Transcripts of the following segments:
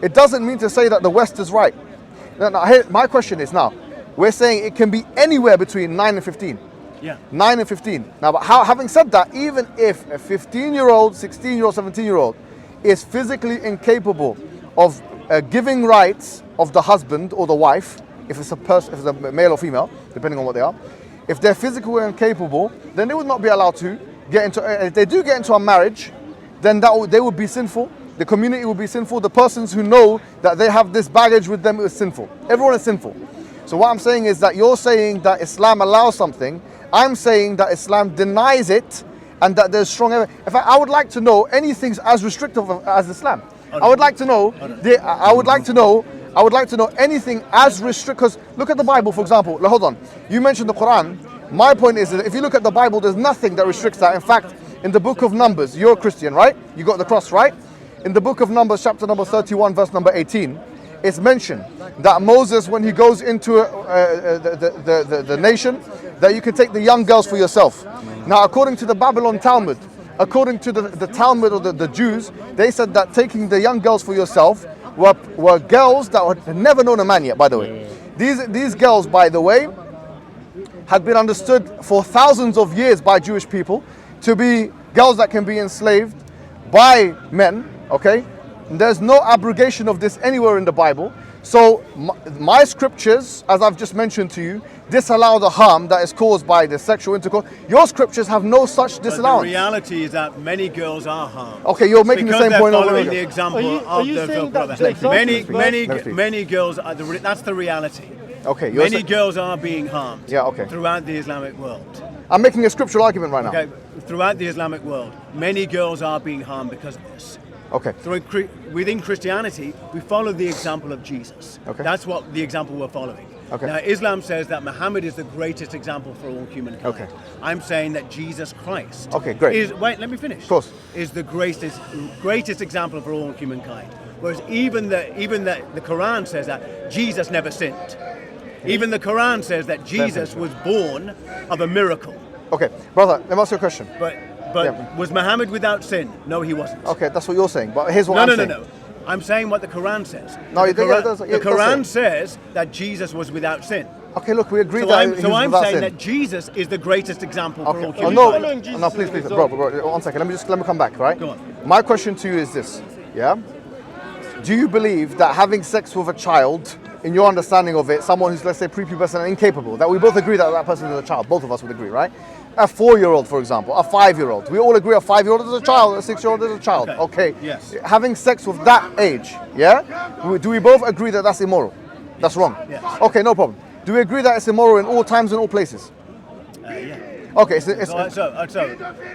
it doesn't mean to say that the West is right. Now, my question is now, we're saying it can be anywhere between 9 and 15. Yeah. 9 and 15. Now, but having said that, even if a 15-year-old, 16-year-old, 17-year-old is physically incapable of giving rights of the husband or the wife, if it's a person, if it's a male or female, depending on what they are, if they're physically incapable, then they would not be allowed to get into. If they do get into a marriage, then they would be sinful. The community will be sinful. The persons who know that they have this baggage with them is sinful. Everyone is sinful. So what I'm saying is that you're saying that Islam allows something. I'm saying that Islam denies it, and that there's strong evidence. In fact, I would like to know anything as restrictive as Islam. I would like to know. I would like to know anything as restrictive. Because look at the Bible, for example. Hold on. You mentioned the Quran. My point is that if you look at the Bible, there's nothing that restricts that. In fact, in the book of Numbers, you're a Christian, right? You got the cross, right? In the book of Numbers, chapter number 31, verse number 18, it's mentioned that Moses, when he goes into the nation, that you can take the young girls for yourself. Now, according to the Babylon Talmud, according to the Talmud or the Jews, they said that taking the young girls for yourself were girls that had never known a man yet, by the way. These girls, by the way, had been understood for thousands of years by Jewish people to be girls that can be enslaved by men, okay? There's no abrogation of this anywhere in the Bible. So my scriptures, as I've just mentioned to you, disallow the harm that is caused by the sexual intercourse. Your scriptures have no such disallowance. The reality is that many girls are harmed. Okay, you're making the same point over again. The example of the brother. Many girls are. That's the reality. Okay, many girls are being harmed. Yeah, okay. Throughout the Islamic world. I'm making a scriptural argument right now. Okay, throughout the Islamic world, many girls are being harmed because of this. Okay. Within Christianity, we follow the example of Jesus. Okay. That's what the example we're following. Okay. Now, Islam says that Muhammad is the greatest example for all humankind. Okay. I'm saying that Jesus Christ. Okay, great. Wait, let me finish. Of course. Is the greatest example for all humankind. Whereas even the Quran says that Jesus never sinned. Even the Quran says that Jesus was born of a miracle. Okay, brother, let me ask you a question. But was Muhammad without sin? No, he wasn't. Okay, that's what you're saying. But here's what I'm saying. No. I'm saying what the Quran says. No, the Quran says that Jesus was without sin. Okay, look, we agree so that I'm saying sin. that Jesus is the greatest example for all humankind. No, please, bro, one second. Let me come back, right? Go on. My question to you is this, yeah? Do you believe that having sex with a child, in your understanding of it, someone who's, let's say, prepubescent and incapable, that we both agree that that person is a child, both of us would agree, right? A 4-year-old, for example, a 5-year-old. We all agree a 5-year-old is a child, a 6-year-old is a child. Okay. Yes. Having sex with that age, yeah? Do we both agree that that's immoral? That's wrong? Yes. Okay, no problem. Do we agree that it's immoral in all times and all places? Yeah. Okay,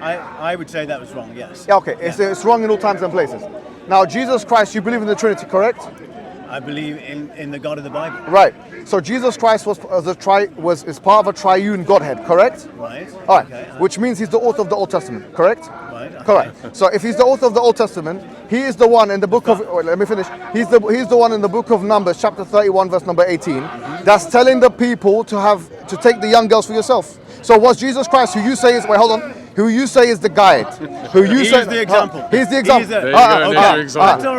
I would say that was wrong, yes. Yeah, okay, it's wrong in all times and places. Now, Jesus Christ, you believe in the Trinity, correct? I believe in the God of the Bible. Right. So Jesus Christ is part of a triune Godhead, correct? Right. All right. Okay. Which means he's the author of the Old Testament, correct? Right. Okay. Correct. So if he's the author of the Old Testament, he is the one in the book of. Wait, let me finish. He's the one in the book of Numbers, chapter 31, verse number 18, that's telling the people to take the young girls for yourself. So was Jesus Christ, who you say is who you say is the guide, He's the example. He's the example.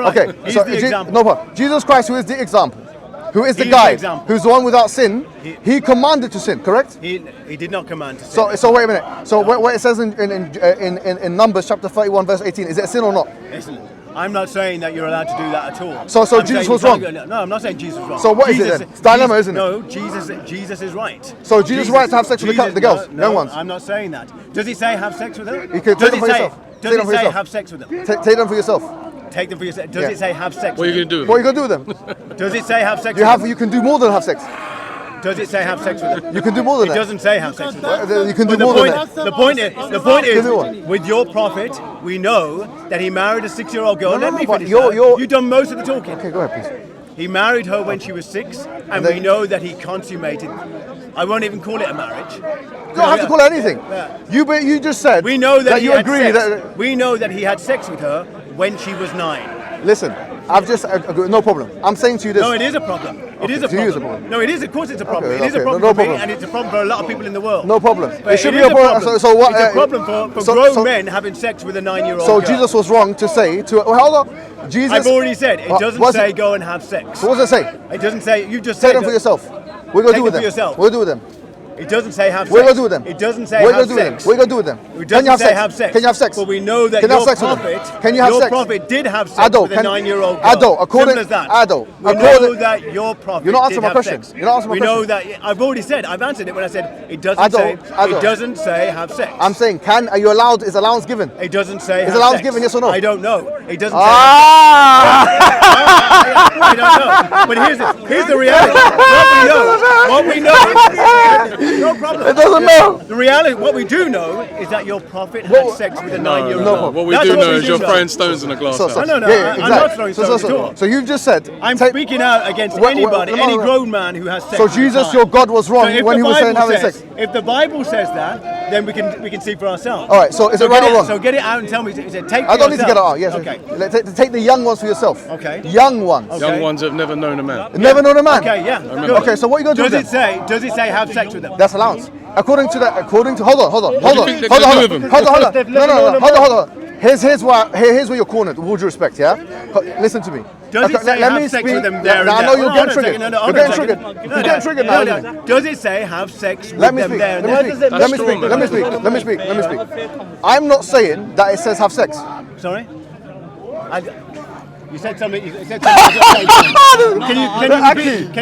Okay. He's the example. No problem. Jesus Christ, who is the example, who is the guide, who's the one without sin, he commanded to sin, correct? He did not command to sin. So wait a minute. So what it says in Numbers chapter 31 verse 18, is it a sin or not? Excellent. I'm not saying that you're allowed to do that at all. So Jesus was wrong? No, I'm not saying Jesus was wrong. So what is it then? It's dilemma, isn't it? No, Jesus is right. So Jesus is right to have sex with the girls, young ones? I'm not saying that. Does he say have sex with them? You can take them for yourself. Does he say have sex with them? Take them for yourself. Take them for yourself. Does it say have sex with them? What are you going to do with them? What are you going to do with them? Does it say have sex with them? You can do more than have sex. Does it say have sex with them? You can do more than that. It doesn't say have sex with them. You can do more than that. The point is, with your prophet, we know that he married a 6-year-old girl. Let me finish. You've done most of the talking. Okay, go ahead, please. He married her when she was 6, and we know that he consummated. I won't even call it a marriage. You don't have to call it anything. You just said. We know that you agree that. We know that he had sex with her when she was 9. Listen, I've just no problem. I'm saying to you this. No, it is a problem. It is a to you it's a problem. problem. No, it is. Of course, it's a problem. Okay, It is a okay, problem no for me, problem. and it's a problem for a lot of people in the world. No problem. But It should it be is a problem. So what? It's a problem for grown men having sex with a 9-year-old. So girl. Jesus was wrong to say to. Well, hold on. Jesus. I've already said it doesn't what's say it? go and have sex. So what does it say? It doesn't say. You just Say said them for that- yourself. We're gonna Take do with them them. for yourself. We'll do with them. It doesn't say have We're sex. gonna do with them. It doesn't say We're have gonna do with them. sex. We're gonna do with them. It Can you doesn't have say sex? have sex. Can you have sex? But we know that Can you have your sex with them? prophet, Can you have your sex? prophet did have sex Ado, with a can- 9-year-old girl. Ado, according- Simple as that. Ado, we know according- that your prophet You're not did answering my have question. sex. You're not answering my We know question. that. I've already said. I've answered it when I said it doesn't Ado, say. Ado. It doesn't say have sex. I'm saying, are you allowed? Is allowance given? It doesn't say. Is have allowance sex. given, yes or no? I don't know. It doesn't say. Ah! I don't know. But here's the reality. What we know. No problem. It doesn't know. The reality, what we do know, is that your prophet had sex with a 9-year-old. no. girl. What we That's do what know is you're know. throwing stones in a glass house. No, I'm exactly. not throwing stones at all. So you've just said. I'm take- speaking out against Well, anybody, no, any no. grown man who has sex. So with a Jesus, child. your God, was wrong So if when the he was saying Bible having says- sex. If the Bible says that, then we can see for ourselves. All right. So is it right get or wrong? So get it out and tell me. Is it take? I don't need to get it out. Yes. Okay. Take the young ones for yourself. Okay. Young ones. Okay. Young ones have never known a man. Never known a man. Okay. Yeah. Good. Okay. So what are you gonna do with Does them? it say have sex with them? That's allowance. According to hold on. do you think they're gonna do with them? Hold on. They've No, never known a hold on. Here's where you're cornered. With all due respect, yeah. Listen to me. Does it say let have me sex speak. with them there and I there? know you're Hold on getting a triggered. second. No, You're hold on getting a triggered. second. You're getting triggered now. isn't it? Does it say have sex with Let me them speak. there and Let there? me speak. Let me speak. Let me speak. I'm not saying that it says have sex. Sorry? You said something. Can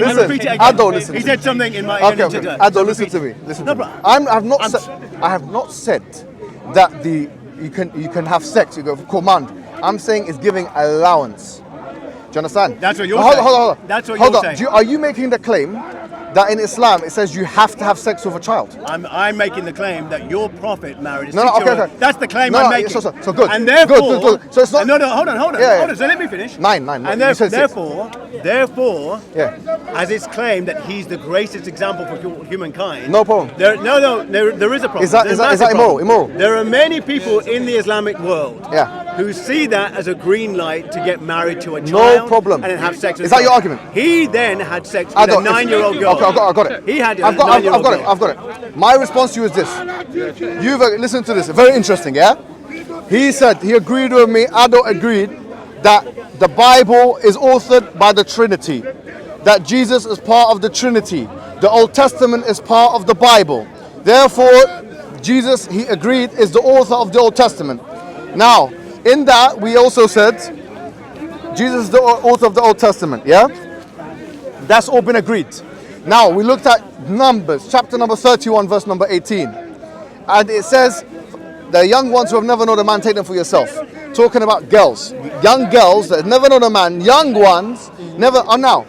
you repeat it again? Ado, listen. He said something in my. Okay. Ado, listen to me. Listen to me. I have not said that you can have sex. You go for command. I'm saying it's giving allowance. Do you understand? That's what you're Hold saying. on. That's what Hold you're on. saying. Are you making the claim that in Islam it says you have to have sex with a child? I'm making the claim that your prophet married a No, okay, 6-year-old. okay. That's the claim No, I'm no, making. so good. And therefore, Good. So it's not. No, hold on. Yeah. Hold on. So let me finish. Nine. And You said six. therefore, Yeah. as it's claimed that he's the greatest example for humankind. No problem. There is a problem. Is that There's a immoral? massive problem. Immoral? There are many people in the Islamic world Yeah. who see that as a green light to get married to a No child problem. and then have sex with Is that them. your argument? He then had sex I with a don't- 9-year-old girl. Okay, I got it. He had a I've 9-year-old girl. got it. My response to you is this. You've listened to this. Very interesting, yeah? He agreed with me, Ado agreed, that the Bible is authored by the Trinity. That Jesus is part of the Trinity. The Old Testament is part of the Bible. Therefore, Jesus, he agreed, is the author of the Old Testament. Now, in that, we also said, Jesus is the author of the Old Testament, yeah? That's all been agreed. Now, we looked at Numbers, chapter number 31, verse number 18. And it says, the young ones who have never known a man, take them for yourself. Talking about girls. Young girls that have never known a man, young ones, never, now.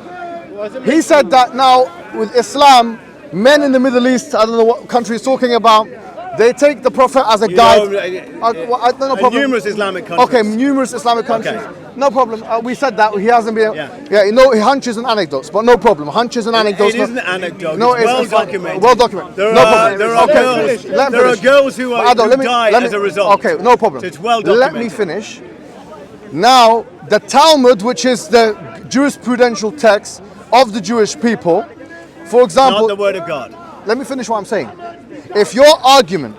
He said that now, with Islam, men in the Middle East, I don't know what country he's talking about, they take the Prophet as a guide. No problem. Numerous Islamic countries. Okay, numerous Islamic countries. Okay. No problem. We said that he hasn't been. Yeah. You know, hunches and anecdotes, but no problem. Hunches and anecdotes. It isn't an anecdote. No, it's well it's documented. Well documented. There no are, problem. there are girls. Let me There are finish. girls who die as a result. Okay, no problem. So it's well Let documented. me finish. Now, the Talmud, which is the jurisprudential text of the Jewish people, for example. Not the word of God. Let me finish what I'm saying. If your argument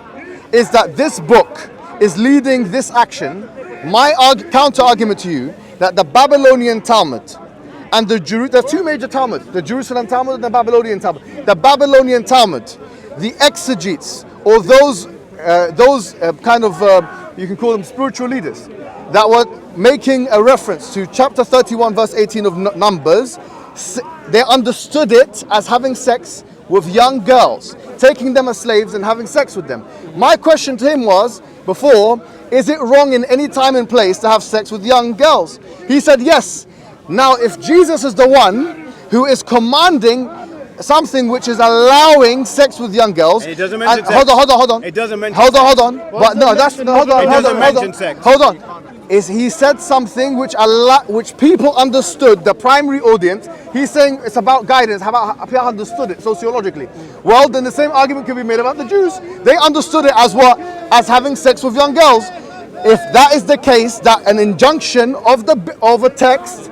is that this book is leading this action, my counter argument to you that the Babylonian Talmud and there's two major Talmuds, the Jerusalem Talmud and the Babylonian Talmud. The Babylonian Talmud, the exegetes or those you can call them spiritual leaders that were making a reference to chapter 31 verse 18 of Numbers, they understood it as having sex with young girls, taking them as slaves and having sex with them. My question to him was, before, is it wrong in any time and place to have sex with young girls? He said yes. Now, if Jesus is the one who is commanding something which is allowing sex with young girls, it doesn't mention sex. Hold on. It doesn't mention hold on. But no, that's hold on. It doesn't mention sex. Hold on. Is he said something which people understood, the primary audience. He's saying it's about guidance, how people understood it sociologically. Well, then the same argument can be made about the Jews. They understood it as what? As having sex with young girls. if that is the case, that an injunction of a text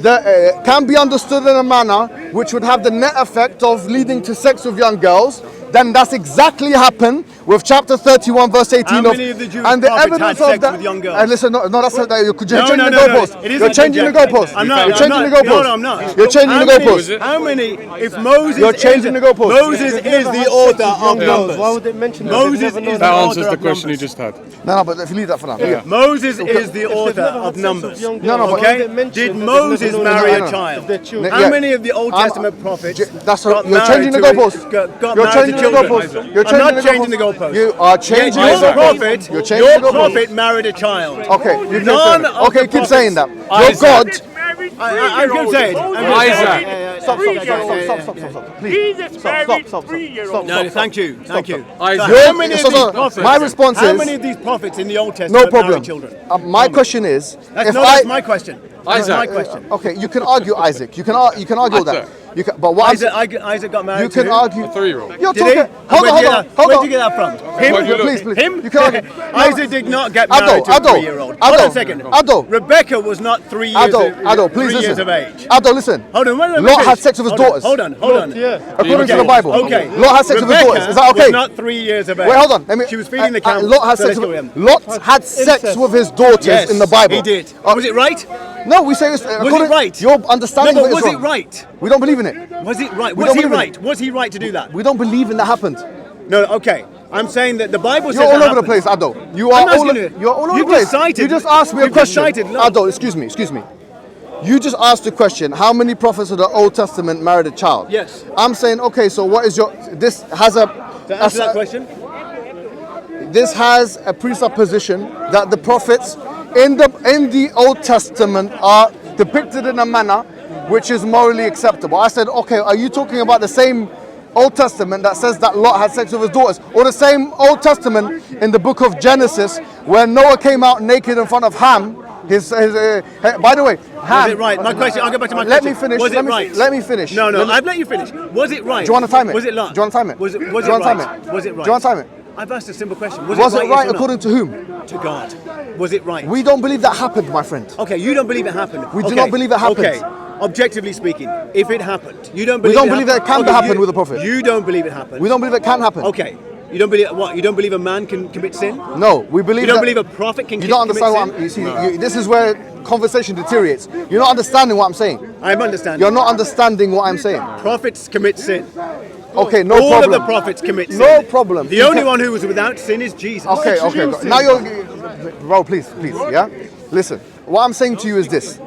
that can be understood in a manner which would have the net effect of leading to sex with young girls, then that's exactly happened with chapter 31 verse 18 How many of the Jewish and the prophets evidence had of sex that. with young girls? Listen, no, that's not that. You're changing the No. goalpost. It You're isn't changing the conjecture. goalpost. I'm not. You're changing the goalpost. No, I'm not. You're changing the goalpost. How many? If Moses, You're changing the goalpost. Moses is the author of Numbers. Why would it mention Moses is the That author answers the of question you Numbers. just had. No, but if you leave that for now. Yeah. Moses is the author of Numbers. No, but Okay? Did Moses marry a child? How many of the Old Testament prophets You're changing the goalpost. You're changing the goalpost. You're I'm not changing the goalpost. You are changing the Your goalpost. prophet, You're changing your the goalpost. prophet married a child. Okay, you keep None saying that. of Okay, the keep saying that. prophets- Your God. I can say it. Isaac. Stop. Please. Jesus married 3-year-olds. No, thank you. Isaac. How many of So, these so, prophets? my response How is many of these prophets in the Old Testament no problem. married children? My question is, That's, if that's my question. That's Isaac. my question. Okay, you can argue Isaac. You can argue that. Isaac. You can, but what Isaac got married. you can to? argue. A 3-year-old. You're Did he? talking. Hold on. Where'd you get that from? Him? Please. Him? You can argue. Isaac did not get married to a 3-year-old. Hold on a second. Ado. Rebecca was not 3 years, Ado, please 3 years listen. of age. Ado, listen. Hold on, let me Lot finish. had sex with his daughters. Hold on. According to the Bible. Okay. Lot had sex with his daughters. Is that okay? Was not 3 years of age. Wait, hold on. She was feeding the camel. Lot had So sex let's go with with him. Lot had sex with his daughters Yes, in the Bible. he did. Was it right? No, we say it's according. right? Your understanding No, of but it is was wrong. it right? We don't believe in it. Was it right? We Was don't he believe in right? Was he right to do that? We don't believe in that happened. No, okay. I'm saying that the Bible says You're all that over the happened. place, Ado. You are I'm all. asking you. You're all over You've the place. just cited- You just asked me a you've just question. cited lots. Ado, excuse me. You just asked the question: how many prophets of the Old Testament married a child? Yes. I'm saying, okay. So what is your? This has a. To answer that question? This has a presupposition that the prophets in the Old Testament are depicted in a manner which is morally acceptable. I said, okay, are you talking about the same Old Testament that says that Lot had sex with his daughters, or the same Old Testament in the book of Genesis where Noah came out naked in front of Ham? By the way, Ham. Was it right? My question. I'll go back to my Let question. me finish. Was it right? Let me finish. No, Let me- I've let you finish. Was it right? Do you want to time it? Was it right? Do you want to time it? Was it Do you right? want to time it? Was it right? Do you want to time it? I've asked a simple question. Was it right yes or no? according to whom? To God. Was it right? We don't believe that happened, my friend. Okay, you don't believe it happened. We do not believe it happened. Okay, objectively speaking, if it happened, you don't We believe don't believe that it can happen with the Prophet. You don't believe it happened. We don't believe it can happen. Okay. You don't believe what? You don't believe a man can commit sin? No, we believe. You don't that believe a prophet can You don't commit understand what sin? I'm. You see, this is where conversation deteriorates. You're not understanding what I'm saying. I'm understanding. You're not understanding what I'm saying. Prophets commit sin. Okay, no All problem. of the prophets commit sin. No problem. The only one who was without sin is Jesus. Okay. Now you're, bro. Please, yeah. Listen. What I'm saying to you is this.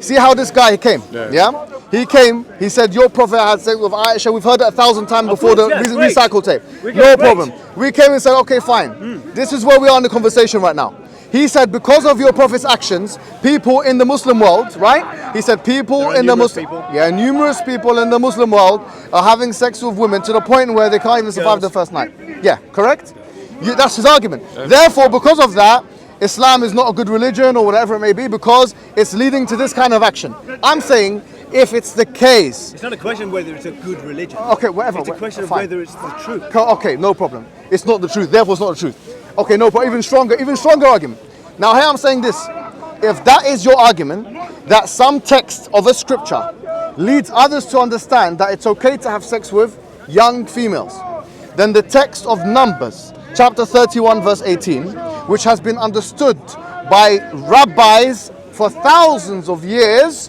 See how this guy came? Yeah. He came. He said your prophet had sex with Aisha. We've heard it 1,000 times before course, the yes, great. recycle tape. We No get great. problem. We came and said, okay, fine. This is where we are in the conversation right now. He said, because of your prophet's actions, people in the Muslim world, right? He said, people in the Muslim, numerous people in the Muslim world are having sex with women to the point where they can't even survive the first night. Yeah, correct? That's his argument. Therefore, because of that, Islam is not a good religion or whatever it may be because it's leading to this kind of action. I'm saying, if it's the case. It's not a question of whether it's a good religion. Okay, whatever. It's a question of fine. whether it's the truth. Okay, no problem. It's not the truth. Therefore, it's not the truth. Okay, no problem. Even stronger argument. Now, here I'm saying this. If that is your argument, that some text of a scripture leads others to understand that it's okay to have sex with young females, then the text of Numbers, chapter 31, verse 18, which has been understood by rabbis for thousands of years,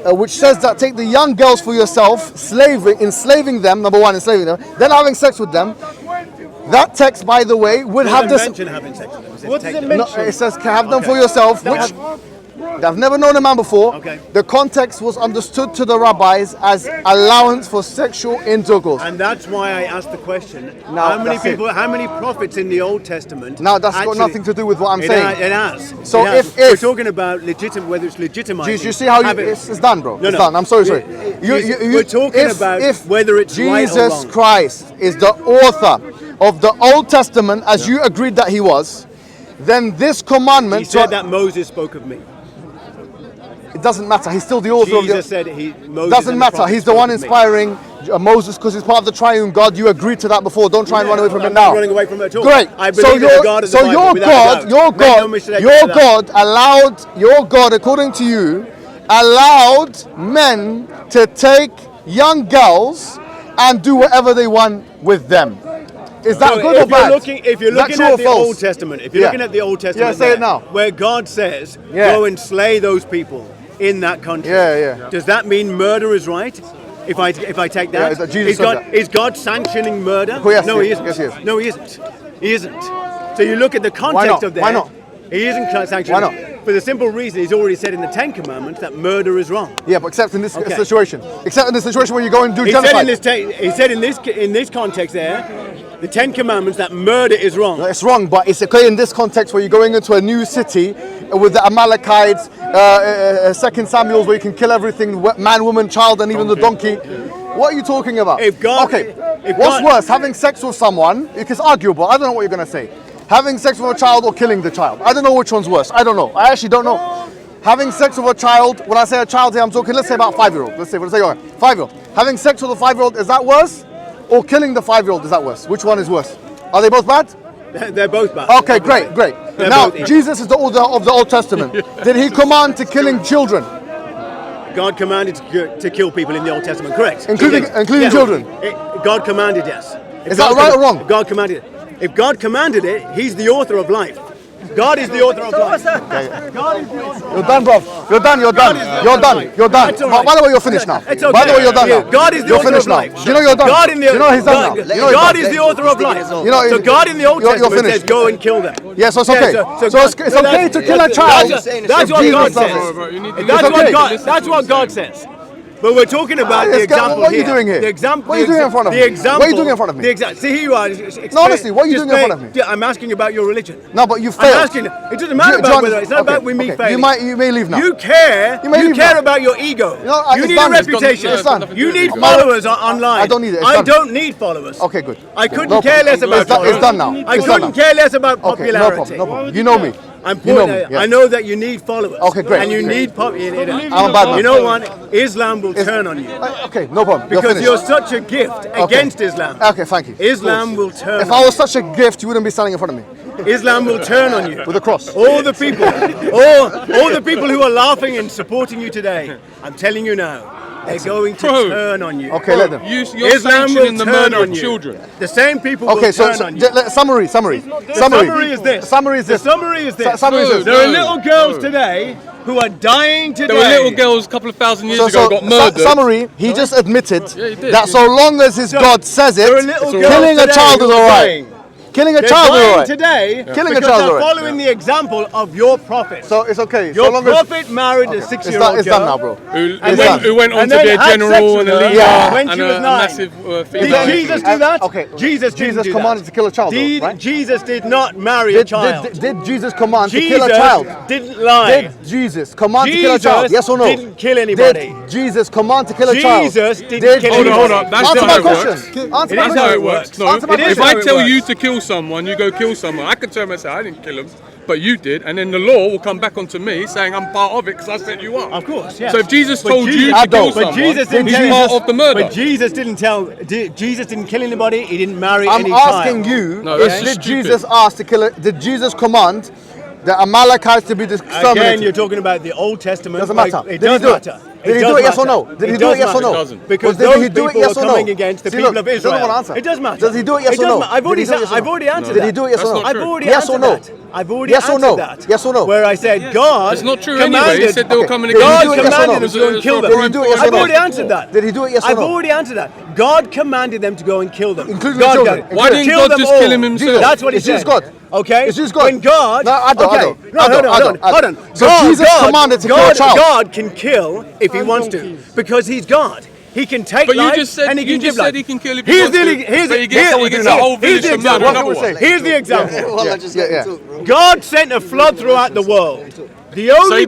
which says that take the young girls for yourself, enslaving them, number one, enslaving them, then having sex with them. That text, by the way, would have this. Mention having sex with them. It says What does take it them. mention? No, it says have them for yourself, which they've never known a man before. Okay. The context was understood to the rabbis as allowance for sexual intercourse. And that's why I asked the question. Now, how many that's it. people? How many prophets in the Old Testament? Now, that's got nothing to do with what I'm saying. It has. So It has. if- we're talking about whether it's legitimizing. Do you see how habit. it's done, bro? No, It's no. done. I'm sorry. We're talking about whether it's right or Jesus wrong. Christ is the author of the Old Testament, as you agreed that he was, then this commandment. He said that Moses spoke of me. It doesn't matter. He's still the author Jesus of the. said Moses. Doesn't and the matter. prophets He's the spoke one of me. inspiring Moses, because it's part of the triune God. You agreed to that before. Don't try and run away from it now. I'm not running away from it at all. Great. I believe that God is the Bible, your without a God, doubt. your God, according to you, allowed men to take young girls and do whatever they want with them. Is that good or bad? If you're looking at the Old Testament, looking at the Old Testament, say it now. Where God says, go and slay those people in that country. Does that mean murder is right? If I take that, is God sanctioning murder? Oh, yes, no, he yes, isn't. yes, he is. No, he isn't. He isn't. So you look at the context of that. Why not? He isn't sanctioning. Why not? For the simple reason he's already said in the Ten Commandments that murder is wrong. Yeah, but except in this situation. Except in the situation where you go and do He genocide. said in this context there, the Ten Commandments, that murder is wrong. No, it's wrong, but it's okay in this context where you're going into a new city with the Amalekites, 2 Samuel's where you can kill everything, man, woman, child, and even the donkey. What are you talking about? What's worse, having sex with someone? It's arguable. I don't know what you're going to say. Having sex with a child or killing the child. I don't know which one's worse. I don't know. I actually don't know. Having sex with a child, when I say a child here, I'm talking, let's say about 5-year-old. Let's say 5-year-old. Having sex with a 5-year-old, is that worse? Or killing the 5-year-old, is that worse? Which one is worse? Are they both bad? They're both bad. Okay, great. Now, Jesus is the author of the Old Testament. Did he command to killing children? God commanded to kill people in the Old Testament, correct? Including children? God commanded, yes. Is that right or wrong? God commanded it. If God commanded it, he's the author of life. God is the author of life. God is the author of life. You're done, bro. You're done. By the way, you're finished now. It's okay. By the way, you're done now. God is the you're author finished of now. life. You know you're done. God in the, you know he's done now. You know God is the author of life. You know, so God in the Old Testament you're says, go and kill them. Yeah, so it's okay. So it's okay to kill a child. That's what God says. That's what God says. But we're talking about the example What are you doing here? The example. What are you doing in front of me? The example. What are you doing in front of me? See, here you are. No, honestly, what are you doing in front of me? I'm asking about your religion. No, but you failed. I'm asking. It doesn't matter about whether it's not about me failing. You may leave now. You care about your ego. You need a reputation. You need followers online. I don't need it. I don't need followers. Okay, good. I couldn't care less about followers. It's done now. I couldn't care less about popularity. No problem. You know me. I know that you need followers. Okay, great. And you need popularity. I'm a bad man. You know what? Islam will turn on you. Okay, no problem. Because you're such a gift against Islam. Okay, thank you. Islam will turn. If I was such a gift, you wouldn't be standing in front of me. Islam will turn on you with a cross. All the people who are laughing and supporting you today, I'm telling you now, they're going to turn on you. Okay, let them. Islam will the turn murder on of you. children. The same people will turn on you. Summary. The summary is this. There are little girls today who are dying today. There were little girls a couple of thousand years ago who got murdered. Summary, he just admitted that so long as his God says it, killing a child is alright. Killing a child is alright. Today, killing because a child is they're alright. following the example of your prophet. So it's okay. Your prophet married a 6-year-old It's done now, bro. Who went on to be a general and a leader when and she was a 9. massive Did Jesus do that? Okay. Jesus commanded to kill a child, right? Jesus did not marry a child. Did Jesus command to kill a child? Didn't lie. Did Jesus command to kill a child? Yes or no? Didn't kill anybody. Did Jesus command to kill a child? Jesus didn't kill anybody. Hold on. That's Answer not my how it question. works. Answer That's my how it question. works. No, if I tell you works. to kill someone, you go kill someone. I could turn around and say I didn't kill him, but you did, and then the law will come back onto me saying I'm part of it because I set you up. Of course, yes. So if Jesus told you to kill someone, he's part of the murder. But Jesus didn't kill anybody. He didn't marry any I'm child. asking you, did Jesus ask to kill it? Did Jesus command the Amalekites to be exterminated? Again, you're talking about the Old Testament. Doesn't matter. It does matter. Did he do it, yes or no? Did he do it, yes or no? Because did those he do it, people yes are or no? coming against the people of Israel. It does matter. Does he do it, yes or no? I've already answered that. Did he do it, yes or no? I've already yes or answered no? that. I've already yes or answered no? that. Yes or no? Where I said God. It's not true anyway. He said they were coming against. God commanded them to go and kill them. Did he do it, yes or no? I've already answered that. Did he do it, yes or no? I've already answered that. God commanded them to go and kill them. Including the children. Why didn't God just kill him himself? That's what he said. It's God. Okay? It's just God. When God. No, I don't. Hold on. So Jesus commanded to kill a child. God can kill if he wants to, because he's God. He can take life and he can give life. He can kill if he wants to. Here's the example. God sent a flood throughout the world. The only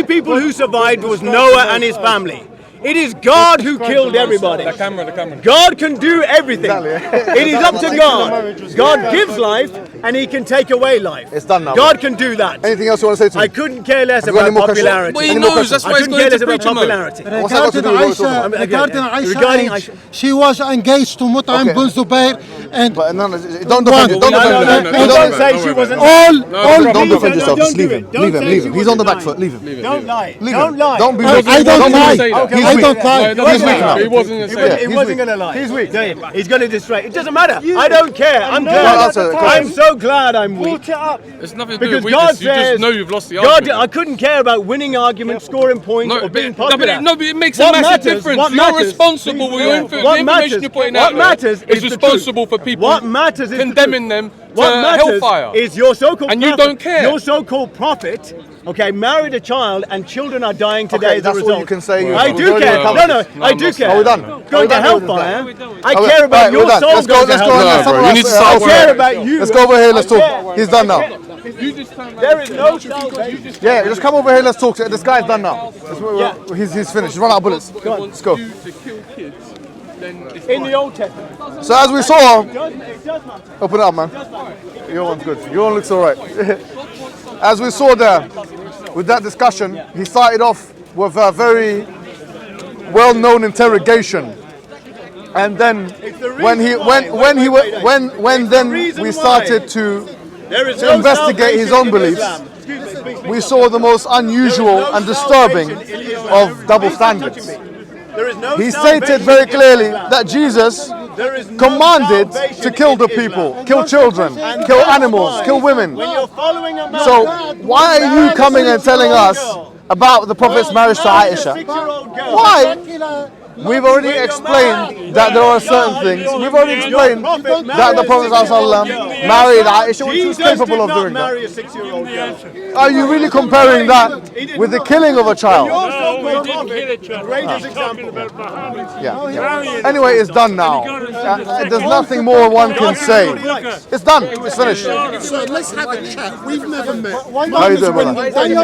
people who survived was Noah and his family. It is God who killed everybody. The camera. God can do everything. It is up to God. God gives life and he can take away life. It's done now. God can do that. Anything else you want to say to me? I couldn't care less Have you got any about more questions? popularity. Well, he Any more knows, that's questions? why I he's couldn't going care to less about preach him. popularity. What's that got to do with what we're talking about? regarding Aisha Regarding age, Aisha. she was engaged to Mut'im Okay. bin Zubair, and But no, don't defend it. Don't No, defend no, it. no, Don't don't say worry she about wasn't. Don't Please, defend yourself. don't Just do leave it. him. Don't Leave him. say Leave she him. He's on the wasn't back foot. Leave him. Don't lie. Leave Don't him. lie. Don't be I weak. don't Don't lie. be weak. Okay, I don't lie. He's weak now. He wasn't going to say that. He He's wasn't weak. going to lie. He's weak. He's going to distract. It doesn't matter. I don't care. I'm No, glad. answer the I'm question. so glad I'm weak. Brought it up. It's nothing to do Because with God weakness. You says, just know you've lost the God, argument. I couldn't care about winning arguments, scoring points, or being popular. No, but it makes What a massive matters- difference. what You're matters- responsible with your the What information matters- you're putting what out there matters is is the responsible for people What matters is the condemning truth. them to What matters hellfire. is your so-called And you prophet, don't care. Your so-called prophet, okay, married a child and children are dying today Okay, as a that's all result. you can say. I We've do already care. covered No, this. I do care. Are we done? Are we Going to done? hellfire. I Okay, care about right, we're your done. soul Let's go. going to Let's go. hellfire. Let's bro, summarize. you need to I start care working. about you. Let's go over here. Let's I care. talk. He's done now. You just turn around. There is no salvation. Yeah, just come over here. Let's talk. This guy's done now. He's finished. He's run out of bullets. Let's go. You to kill kids, then it's In fine. the Old Testament. So as we saw, It does matter. open it up, man. Your one's good. Your one looks all right. As we saw there, with that discussion, he started off with a very well-known interrogation, and then when we started to There is to no investigate his own salvation in beliefs, Islam. Excuse me, please. we saw the most unusual and disturbing of double standards. There is no He salvation stated very in clearly Islam. that Jesus There is no commanded salvation to kill the in people, Islam. kill children, And kill that's animals, why kill women. When you're following a man, So why are you coming and telling us about the Prophet's marriage to Aisha? Why? We've already explained that there are certain things. We've already explained that the Prophet ﷺ married Aisha when she was capable of doing that. marry a 6-year-old girl. Are you really comparing that with the killing of a child? Your No, so-called we didn't kill prophet, each other. greatest We're talking example. about Muhammad. Yeah. Anyway, it's done now. There's nothing more one can say. It's done. It's finished. so let's have a chat. We've never met. How you doing, brother?